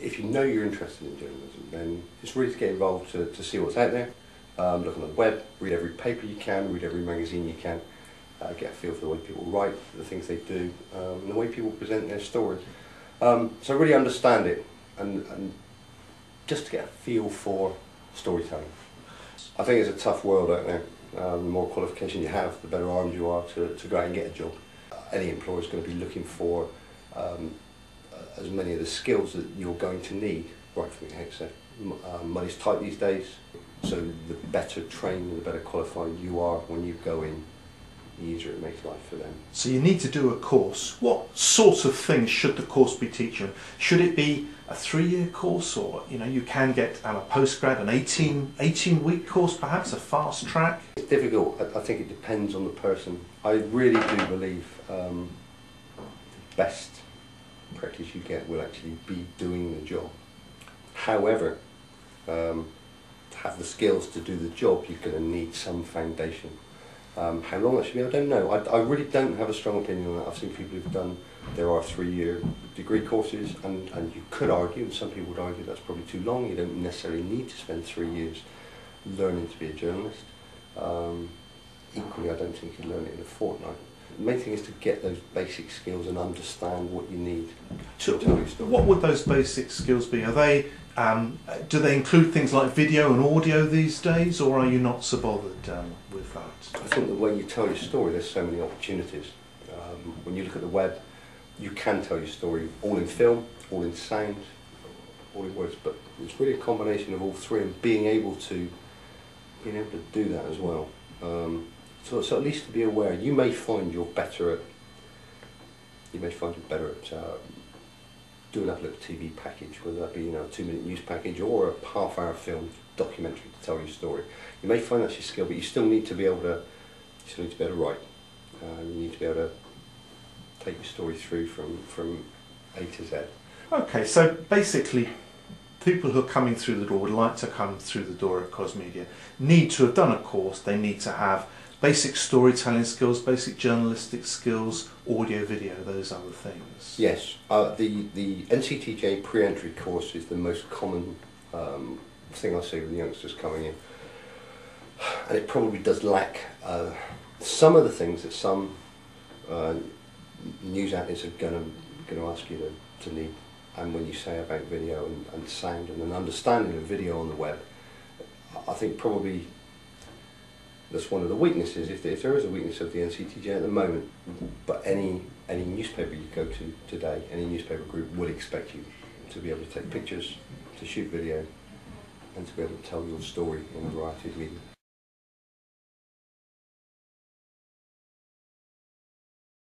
if you know you're interested in journalism, then it's really to get involved to see what's out there, look on the web, read every paper you can, read every magazine you can, get a feel for the way people write, the things they do, and the way people present their stories. So really understand it and just to get a feel for storytelling. I think it's a tough world out there. The more qualification you have, the better armed you are to go out and get a job. Any employer is going to be looking for as many of the skills that you're going to need right from the outset. Money's tight these days, so the better trained, the better qualified you are when you go in, the easier it makes life for them. So you need to do a course. What sort of things should the course be teaching? Should it be a 3-year course, or you can get a postgrad, an 18-week course, perhaps a fast track? It's difficult. I think it depends on the person. I really do believe the best practice you get will actually be doing the job. However, to have the skills to do the job, you're going to need some foundation. How long that should be, I don't know. I really don't have a strong opinion on that. I've seen people who've done, there are 3-year degree courses, and you could argue, and some people would argue that's probably too long. You don't necessarily need to spend 3 years learning to be a journalist. Equally, I don't think you learn it in a fortnight. The main thing is to get those basic skills and understand what you need to tell your story. What would those basic skills be? Are they, do they include things like video and audio these days, or are you not so bothered with that? I think the way you tell your story, there's so many opportunities. When you look at the web, you can tell your story all in film, all in sound, all in words, but it's really a combination of all three, and being able to do that as well. So at least to be aware, you may find you're better at doing up a little TV package, whether that be a 2-minute news package or a half-hour film documentary to tell your story. You may find that's your skill, but you still need to be able to write. You need to be able to take your story through from A to Z. Okay, so basically, people who are coming through the door, would like to come through the door at Cosmedia, need to have done a course. They need to have basic storytelling skills, basic journalistic skills, audio, video, those other things. Yes, the NCTJ pre-entry course is the most common thing I see with youngsters coming in, and it probably does lack some of the things that some news outlets are going to ask you to need. And when you say about video and sound and an understanding of video on the web, I think probably that's one of the weaknesses, if there is a weakness of the NCTJ at the moment. But any newspaper you go to today, any newspaper group would expect you to be able to take pictures, to shoot video, and to be able to tell your story in a variety of media.